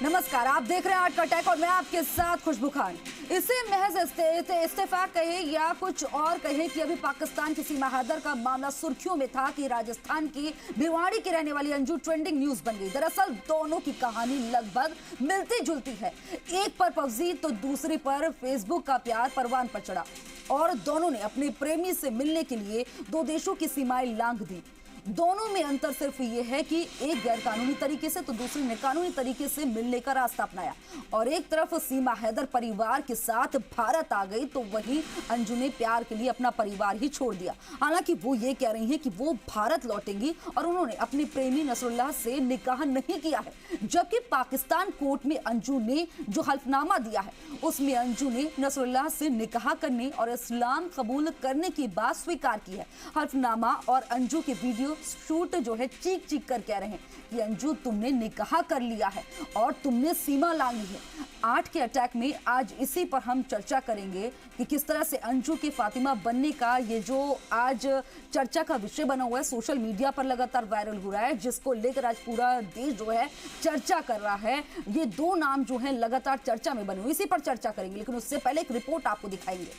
नमस्कार, आप देख रहे हैं आर्ट का अटैक और मैं आपके साथ खुशबू खान। इसे महज इस्तेफाक कहे या कुछ और कहे कि अभी पाकिस्तान की सीमा हैदर का मामला सुर्खियों में था कि राजस्थान की भिवाड़ी की रहने वाली अंजू ट्रेंडिंग न्यूज बन गई। दरअसल दोनों की कहानी लगभग मिलती जुलती है। एक पर पबजी तो दूसरी पर फेसबुक का प्यार परवान पर चढ़ा और दोनों ने अपने प्रेमी से मिलने के लिए दो देशों की सीमाएं लांघ दी। दोनों में अंतर सिर्फ ये है कि एक गैर कानूनी तरीके से तो दूसरी ने कानूनी तरीके से मिलने का रास्ता अपनाया। और एक तरफ सीमा हैदर परिवार के साथ भारत आ गई तो वहीं अंजू ने प्यार के लिए अपना परिवार ही छोड़ दिया। हालांकि वो ये कह रही हैं कि वो भारत लौटेंगी और उन्होंने अपने प्रेमी नसरुल्लाह से निकाह नहीं किया है, जबकि पाकिस्तान कोर्ट में अंजू ने जो हल्फनामा दिया है उसमें अंजू ने नसरुल्लाह से निकाह करने और इस्लाम कबूल करने की बात स्वीकार की है। हल्फनामा और अंजू के वीडियो शूट जो है चीख चीख कर कह रहे हैं कि अंजू तुमने निकाह कर लिया है और तुमने सीमा लांघी है। आर्ट के अटैक में आज इसी पर हम चर्चा करेंगे कि किस तरह से अंजू की फातिमा बनने का ये जो आज चर्चा का विषय बना हुआ है, सोशल मीडिया पर लगातार वायरल हो रहा है, जिसको लेकर आज पूरा देश जो है चर्चा कर रहा है। ये दो नाम जो है लगातार चर्चा में बने हुए, इसी पर चर्चा करेंगे, लेकिन उससे पहले एक रिपोर्ट आपको दिखाएंगे।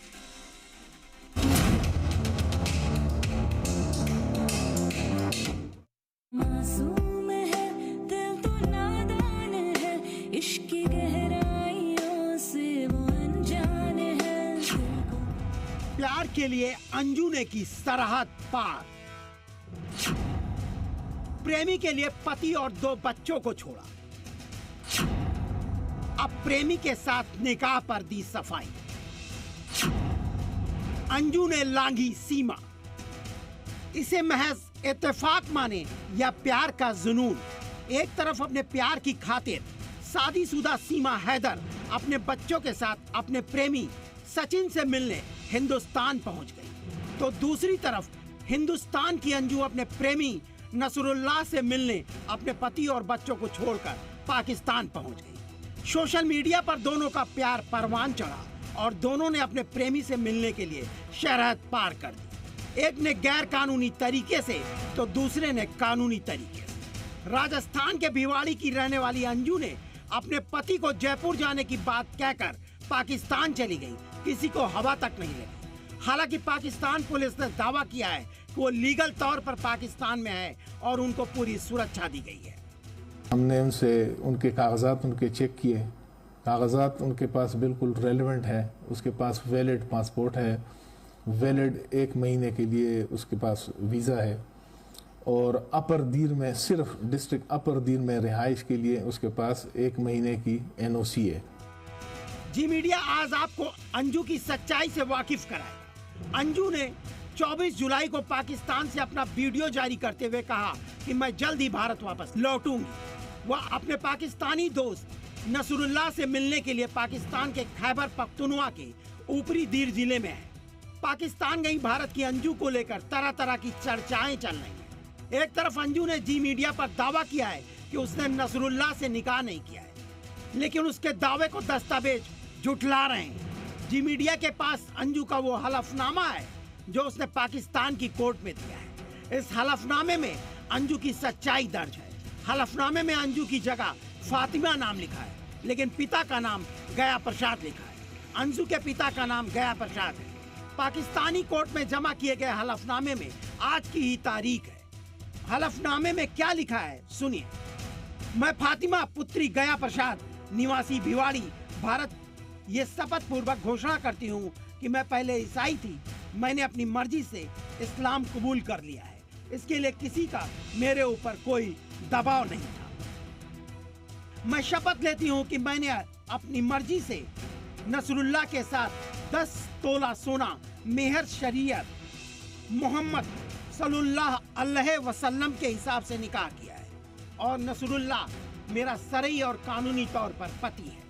मासूम है दिल तो नादान है, इश्क की गहराइयों से वो अनजान है। प्यार के लिए अंजू ने की सरहद पार, प्रेमी के लिए पति और दो बच्चों को छोड़ा, अब प्रेमी के साथ निकाह पर दी सफाई। अंजू ने लांघी सीमा, इसे महज इत्तेफाक माने या प्यार का जुनून। एक तरफ अपने प्यार की खातिर शादीशुदा सीमा हैदर अपने बच्चों के साथ अपने प्रेमी सचिन से मिलने हिंदुस्तान पहुंच गई, तो दूसरी तरफ हिंदुस्तान की अंजू अपने प्रेमी नसरुल्लाह से मिलने अपने पति और बच्चों को छोड़कर पाकिस्तान पहुंच गई। सोशल मीडिया पर दोनों का प्यार परवान चढ़ा और दोनों ने अपने प्रेमी से मिलने के लिए सरहद पार कर दी। एक ने गैर कानूनी तरीके से तो दूसरे ने कानूनी तरीके से। राजस्थान के भिवाड़ी की रहने वाली अंजू ने अपने पति को जयपुर जाने की बात कहकर पाकिस्तान चली गई, किसी को हवा तक नहीं लगी। हालांकि पाकिस्तान पुलिस ने दावा किया है कि वो लीगल तौर पर पाकिस्तान में है और उनको पूरी सुरक्षा दी गई है। हमने उनसे उनके कागजात उनके चेक किए, कागजात उनके पास बिल्कुल रेलेवेंट है। उसके पास वैलिड पासपोर्ट है, वैलिड 1 महीने के लिए उसके पास वीज़ा है और अपर दीर में, सिर्फ डिस्ट्रिक्ट अपर दीर में रिहाइश के लिए उसके पास 1 महीने की NOC है। जी मीडिया आज आपको अंजू की सच्चाई से वाकिफ कराएगा। अंजू ने 24 जुलाई को पाकिस्तान से अपना वीडियो जारी करते हुए कहा कि मैं जल्द ही भारत वापस लौटूंगी। वह अपने पाकिस्तानी दोस्त नसरुल्लाह से मिलने के लिए पाकिस्तान के खैबर पख्तूनख्वा के ऊपरी दीर जिले में है। पाकिस्तान गई भारत की अंजू को लेकर तरह तरह की चर्चाएं चल रही हैं। एक तरफ अंजू ने जी मीडिया पर दावा किया है कि उसने नसरुल्लाह से निकाह नहीं किया है, लेकिन उसके दावे को दस्तावेज झुठला रहे हैं। जी मीडिया के पास अंजू का वो हलफनामा है जो उसने पाकिस्तान की कोर्ट में दिया है। इस हलफनामे में अंजू की सच्चाई दर्ज है। हलफनामे में अंजू की जगह फातिमा नाम लिखा है, लेकिन पिता का नाम गया प्रसाद लिखा है। अंजू के पिता का नाम गया प्रसाद है। पाकिस्तानी कोर्ट में जमा किए गए हलफनामे में आज की ही तारीख है। हलफनामे में क्या लिखा है सुनिए। मैं फातिमा पुत्री गया प्रसाद निवासी भिवाड़ी भारत ये शपथ पूर्वक घोषणा करती हूँ कि मैं पहले ईसाई थी, मैंने अपनी मर्जी से इस्लाम कबूल कर लिया है। इसके लिए किसी का मेरे ऊपर कोई दबाव नहीं था। मैं शपथ लेती हूँ कि मैंने अपनी मर्जी से नसरुल्लाह के साथ 10 तोला सोना मेहर शरीयत मोहम्मद सल्लल्लाहु अलैहि वसल्लम के हिसाब से निकाह किया है और नसरुल्लाह मेरा शरई और कानूनी तौर पर पति है।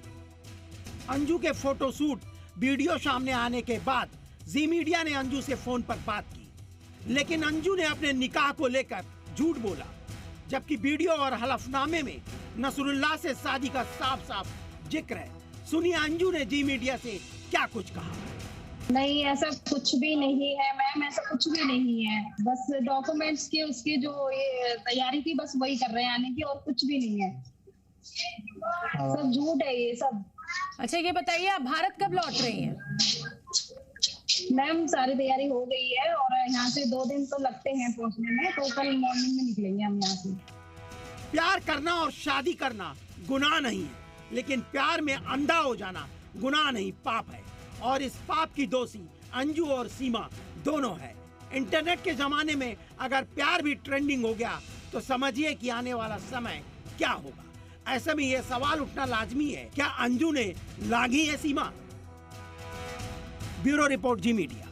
अंजू के फोटोशूट वीडियो सामने आने के बाद जी मीडिया ने अंजू से फोन पर बात की, लेकिन अंजू ने अपने निकाह को लेकर झूठ बोला, जबकि वीडियो और हलफनामे में नसरुल्लाह से शादी का साफ साफ जिक्र है। सुनिए अंजू ने जी मीडिया से क्या कुछ कहा। नहीं, ऐसा कुछ भी नहीं है मैम, ऐसा कुछ भी नहीं है। बस डॉक्यूमेंट्स की उसकी जो ये तैयारी थी बस वही कर रहे हैं आने की, और कुछ भी नहीं है। सब झूठ है ये सब। अच्छा ये बताइए, आप भारत कब लौट रही हैं? मैम सारी तैयारी हो गई है और यहाँ से 2 दिन तो लगते हैं पहुँचने में, तो कल मॉर्निंग में निकलेंगे हम यहाँ से। प्यार करना और शादी करना गुनाह नहीं है, लेकिन प्यार में अंधा हो जाना गुनाह नहीं, पाप है। और इस पाप की दोषी अंजू और सीमा दोनों है। इंटरनेट के जमाने में अगर प्यार भी ट्रेंडिंग हो गया तो समझिए कि आने वाला समय क्या होगा। ऐसे में यह सवाल उठना लाजमी है, क्या अंजू ने लागी है सीमा? ब्यूरो रिपोर्ट, जी मीडिया।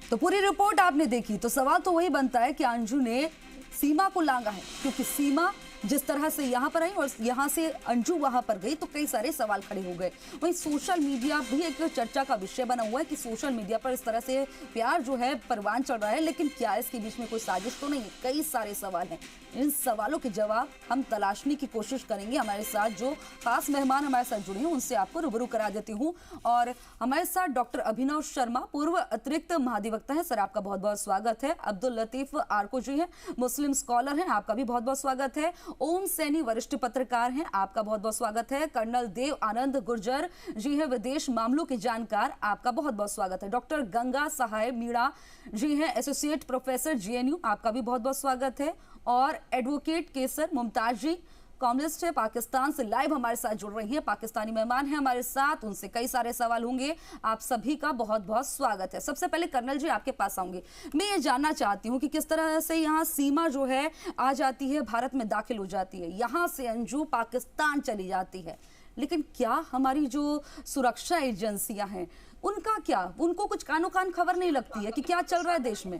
तो पूरी रिपोर्ट आपने देखी तो सवाल तो वही बनता है कि अंजू ने सीमा को लांगा है, क्योंकि सीमा जिस तरह से यहाँ पर आई और यहाँ से अंजू वहां पर गई तो कई सारे सवाल खड़े हो गए। वहीं सोशल मीडिया भी एक चर्चा का विषय बना हुआ है कि सोशल मीडिया पर इस तरह से प्यार जो है परवान चढ़ रहा है, लेकिन क्या इसके बीच में कोई साजिश तो नहीं है? कई सारे सवाल हैं। इन सवालों के जवाब हम तलाशने की कोशिश करेंगे। हमारे साथ जो खास मेहमान हमारे साथ जुड़े हैं उनसे आपको रूबरू करा देती हूँ। और हमारे साथ डॉक्टर अभिनव शर्मा, पूर्व अतिरिक्त महाधिवक्ता है, सर आपका बहुत बहुत स्वागत है। अब्दुल लतीफ आर्को जी हैं, मुस्लिम स्कॉलर हैं, आपका भी बहुत बहुत स्वागत है। ओम सैनी वरिष्ठ पत्रकार हैं, आपका बहुत बहुत स्वागत है। कर्नल देव आनंद गुर्जर जी हैं, विदेश मामलों के जानकार, आपका बहुत बहुत स्वागत है। डॉक्टर गंगा सहाय मीणा जी हैं, एसोसिएट प्रोफेसर जेएनयू, आपका भी बहुत बहुत स्वागत है। और एडवोकेट केसर मुमताज जी, कॉमर्निस्ट है, पाकिस्तान से लाइव हमारे साथ जुड़ रही हैं, पाकिस्तानी मेहमान हैं हमारे साथ, उनसे कई सारे सवाल होंगे। आप सभी का बहुत बहुत स्वागत है। सबसे पहले कर्नल जी आपके पास आऊंगी। मैं ये जानना चाहती हूँ कि किस तरह से यहाँ सीमा जो है आ जाती है, भारत में दाखिल हो जाती है, यहाँ से अंजू पाकिस्तान चली जाती है, लेकिन क्या हमारी जो सुरक्षा एजेंसियां हैं उनका क्या, उनको कुछ कानो कान खबर नहीं लगती है कि क्या चल रहा है देश में?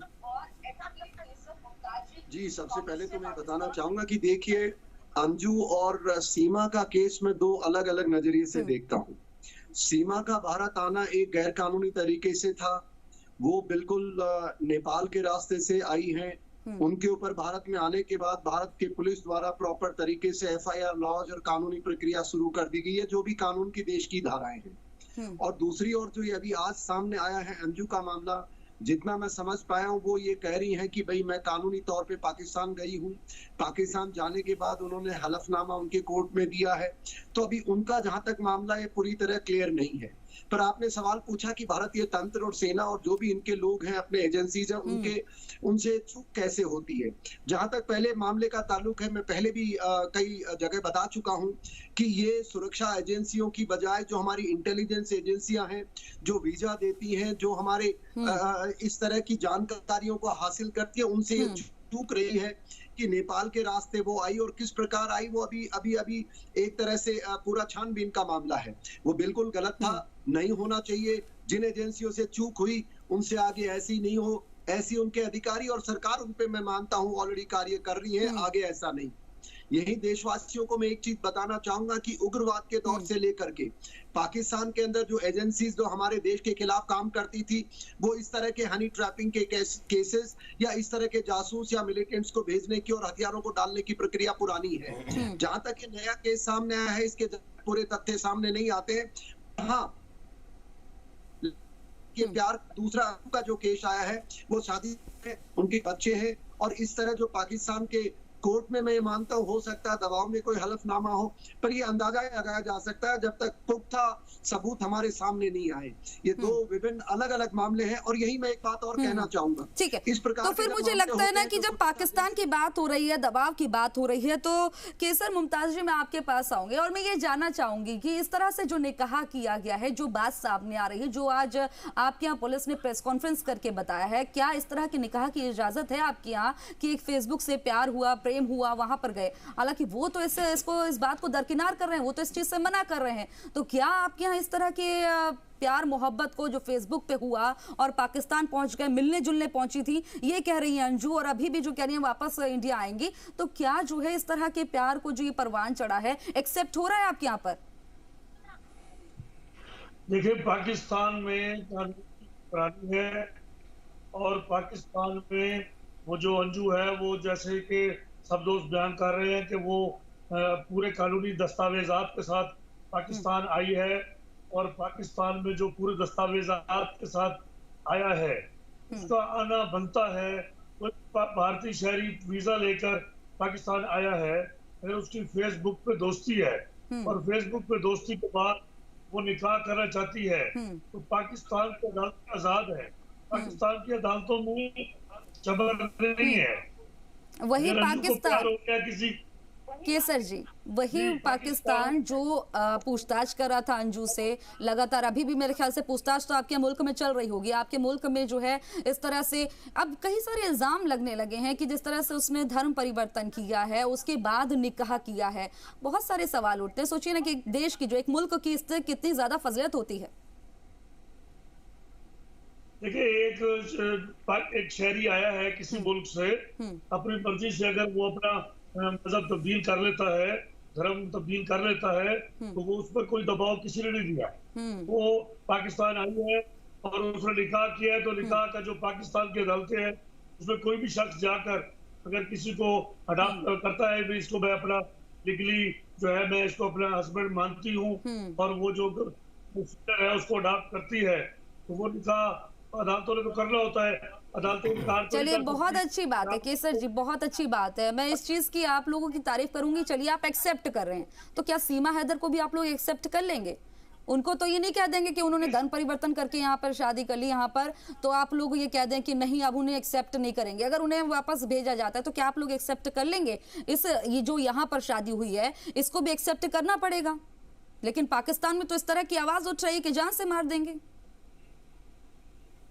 जी, सबसे पहले तो मैं बताना चाहूंगा कि देखिए, अंजू और सीमा का केस में 2 अलग अलग नजरिए से देखता हूँ। सीमा का भारत आना एक गैर कानूनी तरीके से था। वो बिल्कुल नेपाल के रास्ते से आई हैं। उनके ऊपर भारत में आने के बाद भारत के पुलिस द्वारा प्रॉपर तरीके से एफआईआर लॉज और कानूनी प्रक्रिया शुरू कर दी गई है, जो भी कानून की देश की धाराएं हैं। और दूसरी ओर जो ये अभी आज सामने आया है अंजू का मामला, जितना मैं समझ पाया हूँ वो ये कह रही हैं कि भाई मैं कानूनी तौर पे पाकिस्तान गई हूँ, पाकिस्तान जाने के बाद उन्होंने हलफनामा उनके कोर्ट में दिया है। तो अभी उनका जहां तक मामला है पूरी तरह क्लियर नहीं है। पर आपने सवाल पूछा कि भारतीय तंत्र और सेना और जो भी इनके लोग हैं, अपने एजेंसीज हैं, उनसे चूक कैसे होती है। जहां तक पहले मामले का ताल्लुक है, मैं पहले भी कई जगह बता चुका हूं कि ये सुरक्षा एजेंसियों की बजाय जो हमारी इंटेलिजेंस एजेंसियां हैं, जो वीजा देती हैं, जो हमारे इस तरह की जानकारियों को हासिल करती है, उनसे ये चूक रही है कि नेपाल के रास्ते वो आई और किस प्रकार आई, वो अभी एक तरह से पूरा छानबीन का मामला है। वो बिल्कुल गलत था, नहीं होना चाहिए। जिन एजेंसियों से चूक हुई उनसे आगे ऐसी नहीं हो, ऐसी उनके अधिकारी और सरकार उन पे मैं मानता हूँ ऑलरेडी कार्य कर रही है, आगे ऐसा नहीं। यही देशवासियों को मैं एक चीज बताना चाहूंगा कि उग्रवाद के दौर से लेकर के पाकिस्तान के अंदर जो एजेंसीज जो हमारे देश के खिलाफ काम करती थी, वो इस तरह के हनी ट्रैपिंग के केसेस या इस तरह के जासूस या मिलिटेंट्स को भेजने की और हथियारों को डालने की प्रक्रिया पुरानी है। जहां तक ये नया केस सामने आया है, इसके पूरे तथ्य सामने नहीं आते हैं। हाँ, ये प्यार दूसरा का जो केस आया है वो शादी है, उनके बच्चे हैं, और इस तरह जो पाकिस्तान के कोर्ट में मैं मानता हूँ हो सकता है दबाव में कोई हलफनामा हो, पर ये अंदाजा लगाया जा सकता है जब तक पुख्ता सबूत हमारे सामने नहीं आए। ये 2 विभिन्न अलग अलग मामले हैं। और यही मैं एक बात और कहना चाहूंगा, ठीक है, इस प्रकार तो फिर मुझे लगता है ना कि जब पाकिस्तान की बात हो रही है, दबाव की बात हो रही है, तो केसर मुमताज जी मैं आपके पास आऊंगी और मैं ये जानना चाहूंगी कि इस तरह से जो निकाह किया गया है, जो बात सामने आ रही है, जो आज आपके यहाँ पुलिस ने प्रेस कॉन्फ्रेंस करके बताया है, क्या इस तरह के निकाह की इजाजत है आपके यहाँ कि एक फेसबुक से प्यार हुआ, प्रेम हुआ, वहां पर गए? हालांकि वो तो इस बात को दरकिनार कर रहे हैं, वो तो इस चीज से मना कर रहे हैं। तो क्या आपके यहाँ इस तरह के प्यार मोहब्बत को जो फेसबुक पे हुआ और पाकिस्तान पहुंच गए, मिलने जुलने पहुंची थी, ये कह रही हैं अंजू, और अभी भी जो कह रही हैं वापस इंडिया आएंगी, तो क्या जो है इस तरह के प्यार को जो ये परवान चढ़ा है एक्सेप्ट हो रहा है आपके यहाँ पर? देखिए, पाकिस्तान में कानून है और पाकिस्तान में वो जो अंजू है, वो जैसे कि सब दोस्त बयान कर रहे हैं कि वो पूरे कानूनी दस्तावेजात के साथ पाकिस्तान आई है, और पाकिस्तान में जो पूरे दस्तावेजात के साथ आया है उसका आना बनता है। वो भारतीय शहरी वीजा लेकर पाकिस्तान आया है, अगर उसकी फेसबुक पे दोस्ती है और फेसबुक पे दोस्ती के बाद वो निकाह करना चाहती है, तो पाकिस्तान की अदालत आजाद है, पाकिस्तान की अदालतों में जबर नहीं है। वही अगर अंजू को प्यार पाकिस्तान हो गया किसी केसर जी, वही पाकिस्तान जो पूछताछ कर रहा था अंजू से, लगातार अभी भी मेरे ख्याल से पूछताछ तो आपके मुल्क में चल रही होगी। आपके मुल्क में जो है इस तरह से अब कई सारे इल्जाम लगने लगे हैं कि जिस तरह से उसने धर्म परिवर्तन किया है, उसके बाद निकाह किया है, बहुत सारे सवाल उठते हैं। सोचिए ना कि एक देश की, जो एक मुल्क की, इससे कितनी ज्यादा फजीलत होती है। देखिए, एक शहरी आया है किसी मुल्क से, अपनी मर्जी से अगर वो अपना मजहब तब्दील कर लेता है, धर्म तब्दील कर लेता है, तो वो उस पर कोई दबाव किसी ने नहीं दिया। वो पाकिस्तान आई है और उसने निकाह किया है, तो निकाह का जो पाकिस्तान की अदालतें हैं उसमें कोई भी शख्स जाकर अगर किसी को अडॉप्ट करता है, भी इसको मैं अपना लीगली जो है मैं इसको अपना हस्बैंड मानती हूँ, और वो जो है उसको अडॉप्ट करती है, तो वो निकाह अदालतों ने तो करना होता है। चलिए, बहुत अच्छी बात है केसर जी, बहुत अच्छी बात है। मैं इस चीज की आप लोगों की तारीफ करूंगी। चलिए, आप एक्सेप्ट कर रहे हैं, तो क्या सीमा हैदर को भी आप लोग एक्सेप्ट कर लेंगे? उनको तो ये नहीं कह देंगे कि उन्होंने धर्म परिवर्तन करके यहाँ पर शादी कर ली, यहाँ पर तो आप लोग ये कह दें कि नहीं, अब उन्हें एक्सेप्ट नहीं करेंगे। अगर उन्हें वापस भेजा जाता है तो क्या आप लोग एक्सेप्ट कर लेंगे? ये जो यहाँ पर शादी हुई है इसको भी एक्सेप्ट करना पड़ेगा। लेकिन पाकिस्तान में तो इस तरह की आवाज उठ रही है कि जान से मार देंगे।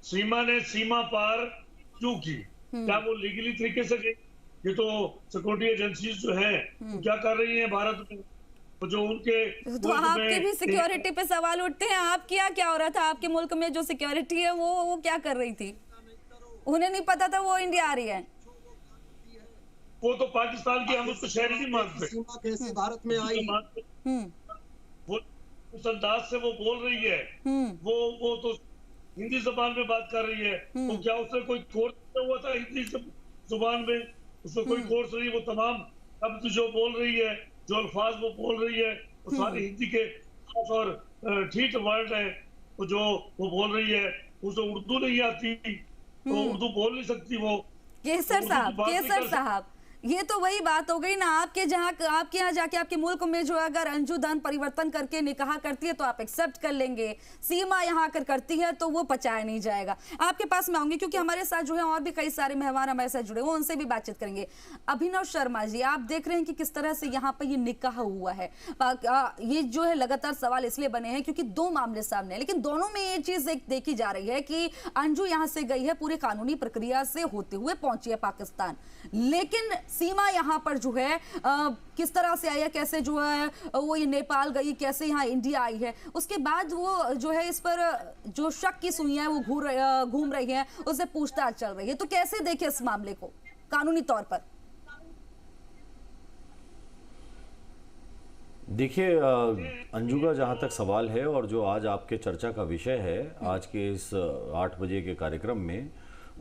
सीमा ने सीमा पार क्यों की? क्या वो लीगली तरीके से गई? ये तो सिक्योरिटी एजेंसीज जो हैं तो क्या कर रही हैं भारत में? तो जो उनके तो आपके भी सिक्योरिटी पे सवाल उठते हैं। आप क्या हो रहा था आपके मुल्क में? जो सिक्योरिटी है वो क्या कर रही थी? उन्हें नहीं पता था वो इंडिया आ रही है। वो तो पाकिस्तान की, हम उसको शहरी नहीं मानते। सीमा कैसे भारत में आई? वो उस अंदाज से वो बोल रही है, वो तो हिंदी जबान में बात कर रही है। तो क्या उसने कोई कोर्स हुआ था हिंदी जुबान में? उसमें कोई कोर्स नहीं। वो तमाम शब्द जो बोल रही है, जो अल्फाज वो बोल रही है, वो सारे हिंदी के खास और ठीक वर्ड है। तो जो वो बोल रही है, उसे उर्दू नहीं आती, तो उर्दू बोल नहीं सकती वो। केसर साहब, ये तो वही बात हो गई ना। आपके यहाँ जाके आपके मुल्क में जो अगर अंजू धर्म परिवर्तन करके निकाह करती है तो आप एक्सेप्ट कर लेंगे। सीमा यहाँ आकर करती है तो वो पचाया नहीं जाएगा। आपके पास मैं आऊंगी क्योंकि हमारे साथ जो है और भी कई सारे मेहमान हमारे साथ जुड़े, वो उनसे भी बातचीत करेंगे। अभिनव शर्मा जी, आप देख रहे हैं कि किस तरह से यहाँ पर ये निकाह हुआ है। ये जो है लगातार सवाल इसलिए बने हैं क्योंकि दो मामले सामने हैं, लेकिन दोनों में ये चीज देखी जा रही है कि अंजू यहाँ से गई है, पूरी कानूनी प्रक्रिया से होते हुए पहुंची है पाकिस्तान, लेकिन सीमा यहाँ पर जो है किस तरह से आई है, कैसे जो है वो ये नेपाल गई, कैसे यहाँ इंडिया आई है, उसके बाद वो जो है इस पर जो शक की सुइयां वो घूम रही हैं, उससे पूछताछ चल रही है। तो कैसे देखें इस मामले को कानूनी तौर पर? देखिए, अंजू का जहाँ तक सवाल है और जो आज आपके चर्चा का विषय है आज के इस 8 बजे के कार्यक्रम में,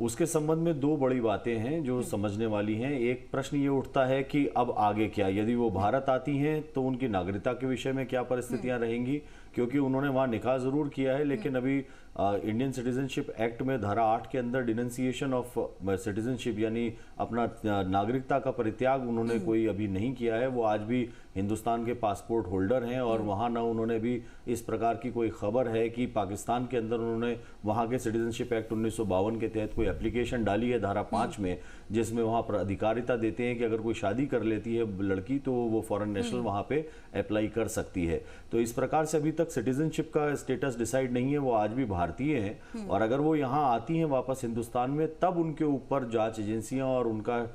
उसके संबंध में दो बड़ी बातें हैं जो समझने वाली हैं। एक प्रश्न ये उठता है कि अब आगे क्या, यदि वो भारत आती हैं तो उनकी नागरिकता के विषय में क्या परिस्थितियां रहेंगी, क्योंकि उन्होंने वहाँ निकाह ज़रूर किया है, लेकिन अभी इंडियन सिटीजनशिप एक्ट में धारा 8 के अंदर डिनेंसिएशन ऑफ सिटीजनशिप यानी अपना नागरिकता का परित्याग उन्होंने कोई अभी नहीं किया है। वो आज भी हिंदुस्तान के पासपोर्ट होल्डर हैं और वहाँ ना उन्होंने भी इस प्रकार की कोई खबर है कि पाकिस्तान के अंदर उन्होंने वहाँ के सिटीजनशिप एक्ट 1952 के तहत कोई एप्लीकेशन डाली है धारा 5 में, जिसमें वहाँ पर अधिकारिता देते हैं कि अगर कोई शादी कर लेती है लड़की तो वो फॉरेन नेशनल वहाँ पे अप्लाई कर सकती है। तो इस प्रकार से अभी तक सिटीजनशिप का स्टेटस डिसाइड नहीं है, वो आज भी भारतीय हैं और अगर वो यहाँ आती हैं वापस हिंदुस्तान में तब उनके ऊपर जांच एजेंसियां और उनका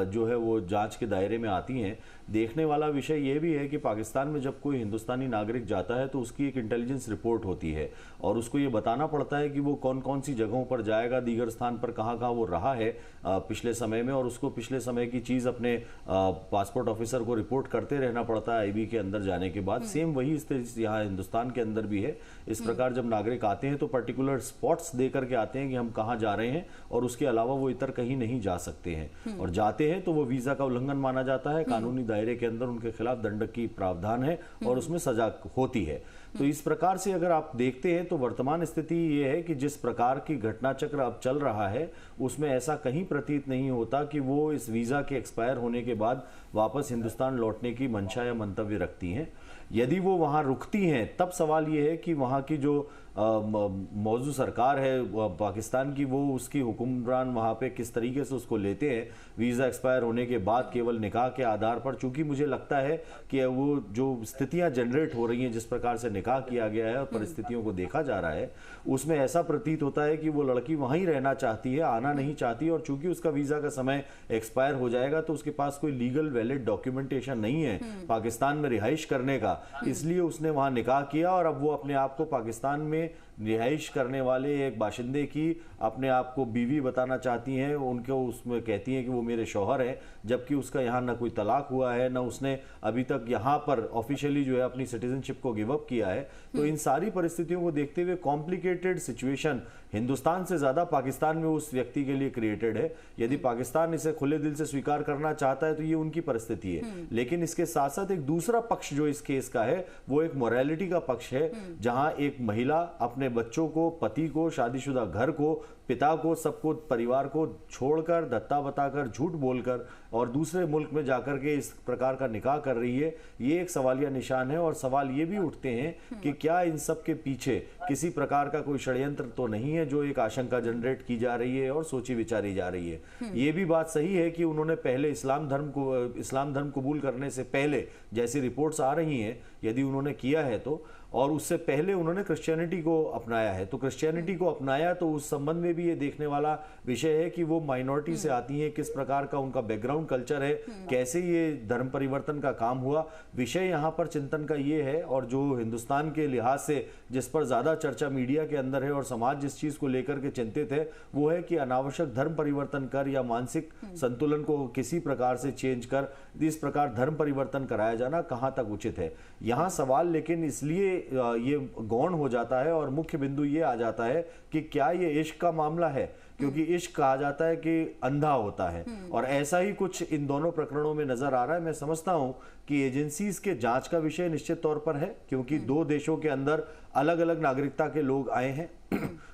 जो है वो जांच के दायरे में आती हैं। देखने वाला विषय ये भी है कि पाकिस्तान में जब कोई हिंदुस्तानी नागरिक जाता है तो उसकी एक इंटेलिजेंस रिपोर्ट होती है और उसको ये बताना पड़ता है कि वो कौन कौन सी जगहों पर जाएगा, दीगर स्थान पर कहाँ कहाँ वो रहा है पिछले समय में, और उसको पिछले समय की चीज़ अपने पासपोर्ट ऑफिसर को रिपोर्ट करते रहना पड़ता है आईबी के अंदर जाने के बाद। सेम वही स्थिति यहाँ हिंदुस्तान के अंदर भी है। इस प्रकार जब नागरिक आते हैं तो पर्टिकुलर स्पॉट्स दे करके आते हैं कि हम कहाँ जा रहे हैं और उसके अलावा वो इतर कहीं नहीं जा सकते हैं, और आते हैं तो वो वीजा का उल्लंघन माना जाता है, कानूनी दायरे के अंदर उनके खिलाफ दंड की प्रावधान है और उसमें सजा होती है। तो इस प्रकार से अगर आप देखते हैं तो वर्तमान स्थिति ये है कि जिस प्रकार की घटना चक्र अब चल रहा है उसमें ऐसा कहीं प्रतीत नहीं होता कि वो इस वीजा के एक्सपायर होने के बाद वापस हिंदुस्तान लौटने की मंशा या मंतव्य रखती हैं। यदि वो वहां रुकती हैं तब सवाल ये है कि वहां की जो मौजूद सरकार है पाकिस्तान की, वो उसकी हुक्मरान वहाँ पे किस तरीके से उसको लेते हैं वीज़ा एक्सपायर होने के बाद केवल निकाह के आधार पर। चूंकि मुझे लगता है कि वो जो स्थितियां जनरेट हो रही हैं, जिस प्रकार से निकाह किया गया है और परिस्थितियों को देखा जा रहा है, उसमें ऐसा प्रतीत होता है कि वो लड़की वहीं रहना चाहती है, आना नहीं चाहती। और चूंकि उसका वीज़ा का समय एक्सपायर हो जाएगा तो उसके पास कोई लीगल वैलिड डॉक्यूमेंटेशन नहीं है पाकिस्तान में रिहाइश करने का, इसलिए उसने वहाँ निकाह किया और अब वो अपने आप को पाकिस्तान में रिहाइश करने वाले एक बाशिंदे की अपने आप को बीवी बताना चाहती हैं। उनको उसमें कहती हैं कि वो मेरे शौहर हैं, जबकि उसका यहाँ ना कोई तलाक हुआ है, ना उसने अभी तक यहाँ पर ऑफिशियली जो है अपनी सिटीजनशिप को गिव अप किया है। तो इन सारी परिस्थितियों को देखते हुए कॉम्प्लिकेटेड सिचुएशन हिंदुस्तान से ज्यादा पाकिस्तान में उस व्यक्ति के लिए क्रिएटेड है। यदि पाकिस्तान इसे खुले दिल से स्वीकार करना चाहता है तो ये उनकी परिस्थिति है, लेकिन इसके साथ साथ एक दूसरा पक्ष जो इस केस का है वो एक मोरालिटी का पक्ष है, जहां एक महिला अपने बच्चों को, पति को, शादीशुदा घर को, पिता को, सबको, परिवार को छोड़कर, दत्ता बताकर, झूठ बोलकर और दूसरे मुल्क में जाकर के इस प्रकार का निकाह कर रही है। ये एक सवालिया निशान है और सवाल ये भी उठते हैं कि क्या इन सब के पीछे किसी प्रकार का कोई षड्यंत्र तो नहीं है, जो एक आशंका जनरेट की जा रही है और सोची विचारी जा रही है। ये भी बात सही है कि उन्होंने पहले इस्लाम धर्म कबूल करने से पहले, जैसी रिपोर्ट्स आ रही हैं, यदि उन्होंने किया है तो, और उससे पहले उन्होंने क्रिश्चियनिटी को अपनाया है, तो क्रिश्चियनिटी को अपनाया तो उस संबंध में भी ये देखने वाला विषय है कि वो माइनॉरिटी से आती हैं, किस प्रकार का उनका बैकग्राउंड कल्चर है, कैसे ये धर्म परिवर्तन का काम हुआ। विषय यहाँ पर चिंतन का ये है, और जो हिंदुस्तान के लिहाज से जिस पर ज्यादा चर्चा मीडिया के अंदर है और समाज जिस चीज को लेकर के चिंतित है, वो है कि अनावश्यक धर्म परिवर्तन कर या मानसिक संतुलन को किसी प्रकार से चेंज कर इस प्रकार धर्म परिवर्तन कराया जाना कहाँ तक उचित है। यहाँ सवाल लेकिन इसलिए ये गौण हो जाता है और मुख्य बिंदु ये आ जाता है कि क्या ये इश्क का मामला है, क्योंकि इश्क कहा जाता है कि अंधा होता है, और ऐसा ही कुछ इन दोनों प्रकरणों में नजर आ रहा है। मैं समझता हूं कि एजेंसीज के जांच का विषय निश्चित तौर पर है, क्योंकि दो देशों के अंदर अलग अलग नागरिकता के लोग आए हैं।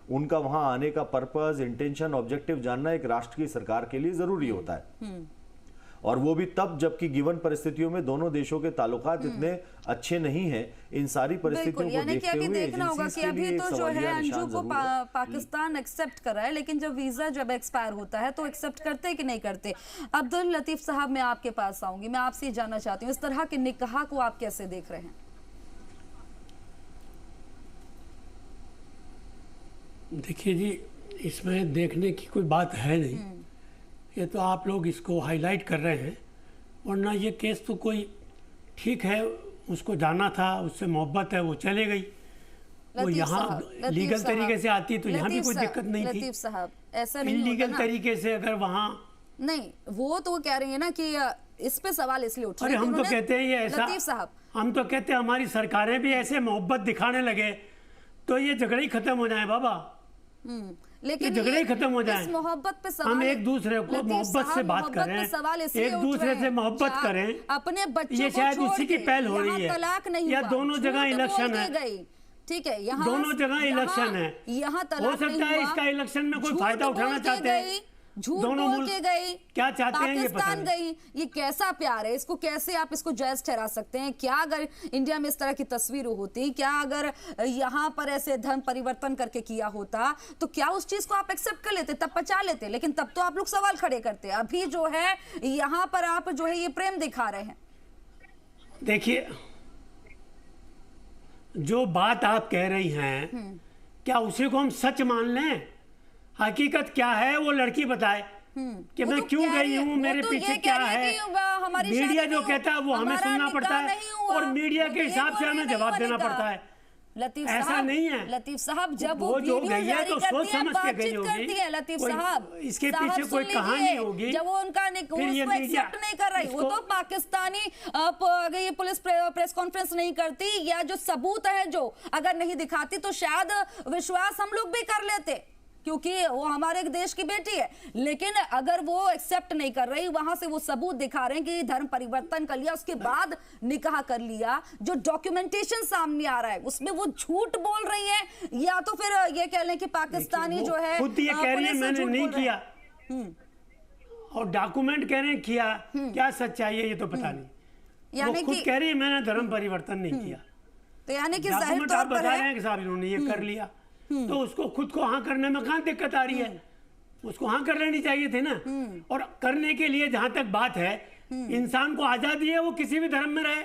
उनका वहां आने का पर्पस, इंटेंशन, ऑब्जेक्टिव जानना एक राष्ट्र की सरकार के लिए जरूरी होता है, और वो भी तब जबकि गिवन परिस्थितियों में दोनों देशों के ताल्लुकात इतने अच्छे नहीं हैं। इन सारी परिस्थितियों को देखते हुए देखना होगा कि अभी तो जो है अंजू को पाकिस्तान एक्सेप्ट कर रहा है, लेकिन जब वीजा जब एक्सपायर होता है तो एक्सेप्ट करते कि नहीं करते। अब्दुल लतीफ साहब, मैं आपके पास आऊंगी, मैं आपसे जानना चाहती हूँ इस तरह के निकाह को आप कैसे देख रहे हैं? देखिए जी, इसमें देखने की कोई बात है नहीं, ये तो आप लोग इसको हाईलाइट कर रहे हैं, वरना ये केस तो कोई ठीक है, उसको जाना था, उससे मोहब्बत है, वो चले गई, वो यहाँ लीगल तरीके से आती तो यहाँ भी कोई दिक्कत नहीं थी। लतीफ साहब, ऐसा नहीं इनलीगल तरीके से अगर वहाँ नहीं, वो तो कह रही है ना कि इस पे सवाल इसलिए उठ रहा है। अरे हम तो कहते हैं ये ऐसा, लतीफ साहब, हम तो कहते हैं हमारी सरकारें भी ऐसे मोहब्बत दिखाने लगे तो ये झगड़े ही खत्म हो जाए बाबा, लेकिन झगड़े ही खत्म हो जाए। इस मोहब्बत पे सवाल, हम एक दूसरे को मोहब्बत से बात करें, एक दूसरे से मोहब्बत करें, अपने बच्चों ये शायद उसी की पहल हो रही है। तलाक नहीं या दोनों जगह इलेक्शन है, ठीक है, यहाँ दोनों जगह इलेक्शन है, यहाँ हो सकता है इसका इलेक्शन में कोई फायदा उठाना चाहते हैं, झूठ दोनों बोल के गई, क्या चाहते हैं ये पता पाकिस्तान गई। ये कैसा प्यार है, इसको कैसे आप इसको जायज ठहरा सकते हैं? क्या अगर इंडिया में इस तरह की तस्वीर होती, क्या अगर यहाँ पर ऐसे धर्म परिवर्तन करके किया होता तो क्या उस चीज को आप एक्सेप्ट कर लेते, तब पचा लेते? लेकिन तब तो आप लोग सवाल खड़े करते। अभी जो है यहाँ पर आप जो है ये प्रेम दिखा रहे हैं। देखिए, जो बात आप कह रही हैं, क्या उसी को हम सच मान लें? हकीकत क्या है वो लड़की बताए कि मैं क्यों गई हूँ, मेरे पीछे क्या है। मीडिया जो कहता है वो हमें सुनना पड़ता है, और मीडिया के हिसाब से हमें जवाब देना पड़ता है। लतीफ ऐसा साहब, नहीं है। लतीफ साहब, जब वो जो गई है तो सोच समझ के गई होगी, लतीफ साहब, इसके पीछे कोई कहानी होगी। जब वो उनका उसको एक्सेप्ट नहीं कर रही, वो तो पाकिस्तानी अगर ये पुलिस प्रेस कॉन्फ्रेंस नहीं करती या जो सबूत है जो अगर नहीं दिखाती तो शायद विश्वास हम लोग भी कर लेते। क्योंकि वो हमारे देश की बेटी है। लेकिन अगर वो एक्सेप्ट नहीं कर रही, वहां से वो सबूत दिखा रहे हैं कि धर्म परिवर्तन कर लिया, उसके बाद निकाह कर लिया, जो डॉक्यूमेंटेशन सामने आ रहा है उसमें वो झूठ बोल रही है, या तो फिर ये कह लें कि पाकिस्तानी जो है खुद ये कह रही है मैंने नहीं किया, और डॉक्यूमेंट कह रहे हैं किया। क्या सच्चाई है ये तो पता नहीं। यानी वो खुद कह रही है मैंने धर्म परिवर्तन नहीं किया, तो यानी कि जाहिर डॉक्यूमेंट तौर आप पर बता है रहे हैं कि साहब इन्होंने ये कर लिया, तो उसको खुद को हाँ करने में कहाँ दिक्कत आ रही है? उसको हाँ कर लेनी चाहिए थी ना। और करने के लिए जहां तक बात है, इंसान को आजादी है वो किसी भी धर्म में रहे,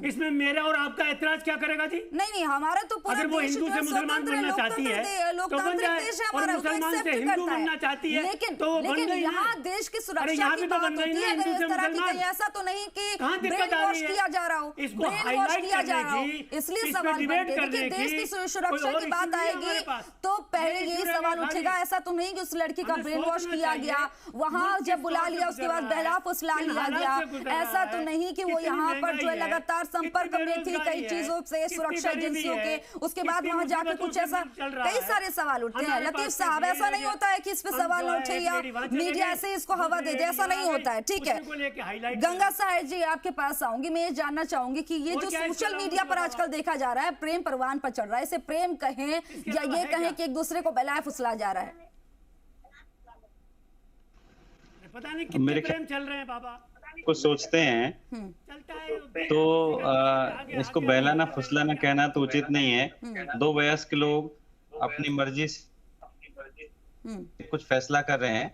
इसमें मेरा और आपका ऐतराज क्या करेगा जी? नहीं, हमारा तो पूरा अगर वो देश हिंदू जो से है मुसलमान स्वतंत्र है, बनना चाहती है तो बन लोकतांत्रिक जाए, देश है और हमारा, उसको मुसलमान से accept हिंदू करता है। बनना चाहती है लेकिन तो वो बन लेकिन गई यहाँ ना। देश की अरे सुरक्षा यहाँ की भी तो बात बन गई होती ना है, अगर हिंदू इस से तरह की मुसलमान। कहीं ऐसा तो नहीं कि कहाँ दिक्कत ब्रेन आ वॉश रही है? किया जा रहा हो, इसको ब्रेन वॉश हाईलाइट किया जा करने रहा हो, की, इसलिए इस पे सवाल डिबेट बनते हैं। करने देखिए देश की की कोई सुरक्षा और की इशू बात नहीं है आएगी हमारे पास। तो पहले ये यही इशू सवाल रहेगा उठेगा, खाली। ऐसा तो नहीं कि उस लड़की का हमें ब्रेन वॉश सोचना किया चाहिए गया, वहां मुल्क जब किस बुला दौर लिया से उसके गुजर बाद रहा है, बहला फुसला किन लिया हालात गया। से गुजर ऐसा रहा तो है, नहीं कि वो कितनी यहाँ पर जो है महंगाई है, लगातार कितनी संपर्क में थी बेरोजगारी कई है, चीजों से, कितनी सुरक्षा गरीबी एजेंसियों है, के, उसके बाद कितनी वहां जाके मुसीबतों कुछ से ऐसा मुल्क चल रहा कई है। सारे सवाल उठते हैं। हमारे लतीफ पास साहब, ये ऐसा नहीं है, होता है कि इस पे हम सवाल जो है उठे एक या मेरी वहाँ चले मीडिया गए, से इसको हवा दे दे, ऐसा नहीं होता है। ठीक है, उसी को लेके highlight गंगा साहेब जी आपके पास आऊंगी। मैं ये जानना चाहूंगी कि ये और जो क्या इसके सोशल अलावा मीडिया पर बताओ आजकल देखा जा रहा है, प्रेम परवान पर चढ़ रहा है, इसे प्रेम कहें या अलावा ये है कहें क्या? कि एक दूसरे को बहलाया फुसला जा रहा है? पता नहीं कितने प्रेम चल रहे हैं बाबा, कुछ सोचते हैं चलता है तो इसको बहलाना फुसलाना कहना तो उचित नहीं है। दो वयस्क लोग अपनी मर्जी से कुछ फैसला कर रहे हैं,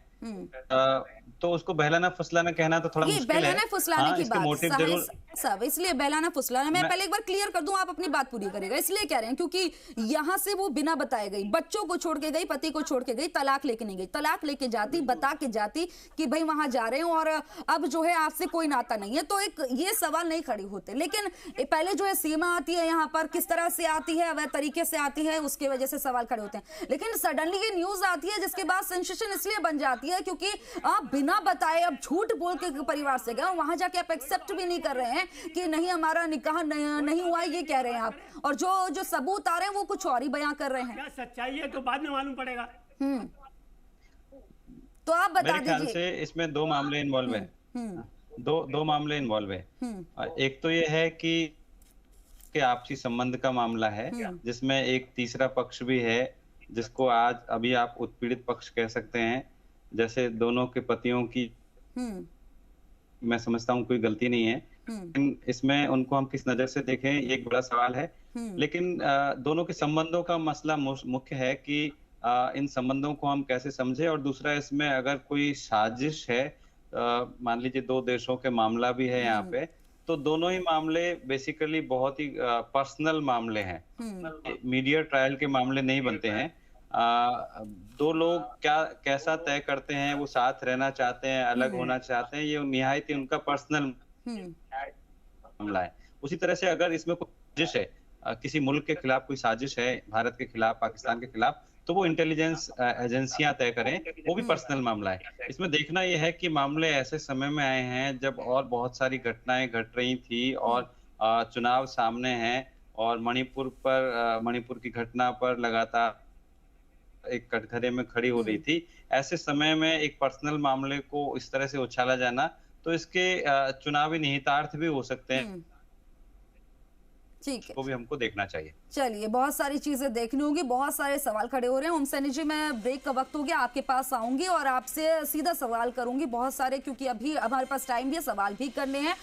तो उसको बहलाना फुसलाना कहना तो थोड़ा ये मुश्किल है। बहलाना फुसलाने की इसका बात मोटिव जरूर सब इसलिए बहलाना फुसलाना, मैं पहले एक बार क्लियर कर दूं, आप अपनी बात पूरी करेगा। इसलिए कह रहे हैं क्योंकि यहां से वो बिना बताए गई, बच्चों को छोड़ के गई, पति को छोड़ के गई, तलाक लेके नहीं गई, तलाक लेके जाती, बता के जाती कि भाई वहां जा रहे हैं और अब जो है आपसे कोई नाता नहीं है, तो एक ये सवाल नहीं खड़े होते। लेकिन पहले जो है सीमा आती है यहाँ पर, किस तरह से आती है, अवैध तरीके से आती है, उसके वजह से सवाल खड़े होते हैं। लेकिन सडनली ये न्यूज आती है जिसके बाद सेंसेशन इसलिए बन जाती है क्योंकि आप बिना बताए अब झूठ बोल के परिवार से गए, वहां जाके आप एक्सेप्ट भी नहीं कर रहे हैं कि नहीं हमारा निकाह नहीं हुआ, ये कह रहे हैं आप, और जो सबूत आ रहे हैं वो कुछ और ही बयां कर रहे हैं। क्या सच्चाई है तो बाद में मालूम पड़ेगा। तो आप बता मेरे ख्याल दीजिए। से इसमें दो मामले इन्वॉल्व है, दो मामले इन्वॉल्व है। एक तो ये है कि आपसी संबंध का मामला है, जिसमें एक तीसरा पक्ष भी है जिसको आज अभी आप उत्पीड़ित पक्ष कह सकते हैं। जैसे दोनों के पतियों की मैं समझता हूँ कोई गलती नहीं है, लेकिन इसमें उनको हम किस नजर से देखें ये एक बड़ा सवाल है। लेकिन दोनों के संबंधों का मसला मुख्य है कि इन संबंधों को हम कैसे समझे। और दूसरा इसमें अगर कोई साजिश है, मान लीजिए दो देशों के मामला भी है यहाँ पे, तो दोनों ही मामले बेसिकली बहुत ही पर्सनल मामले हैं, मीडिया ट्रायल के मामले नहीं बनते हैं। दो लोग कैसा तय करते हैं, वो साथ रहना चाहते हैं, अलग होना चाहते हैं, ये निहायत ही उनका पर्सनल मामला है। उसी तरह से अगर इसमें कोई साजिश है, किसी मुल्क के खिलाफ कोई साजिश है, भारत के खिलाफ, पाकिस्तान के खिलाफ, तो वो इंटेलिजेंस एजेंसियां तय करें, वो भी पर्सनल मामला है। इसमें देखना यह है कि मामले ऐसे समय में आए हैं जब और बहुत सारी घटनाएं घट रही थी और चुनाव सामने हैं, और मणिपुर की घटना पर लगातार एक कटघरे में खड़ी हो रही थी। ऐसे समय में एक पर्सनल मामले को इस तरह से उछाला जाना, तो इसके चुनावी निहितार्थ भी हो सकते हैं। ठीक है, वो भी हमको देखना चाहिए। चलिए, बहुत सारी चीजें देखनी होगी, बहुत सारे सवाल खड़े हो रहे हैं। ओम सैनी जी, मैं ब्रेक का वक्त हो गया, आपके पास आऊंगी और आपसे सीधा सवाल करूंगी बहुत सारे, क्योंकि अभी हमारे पास टाइम भी है, सवाल भी करने हैं।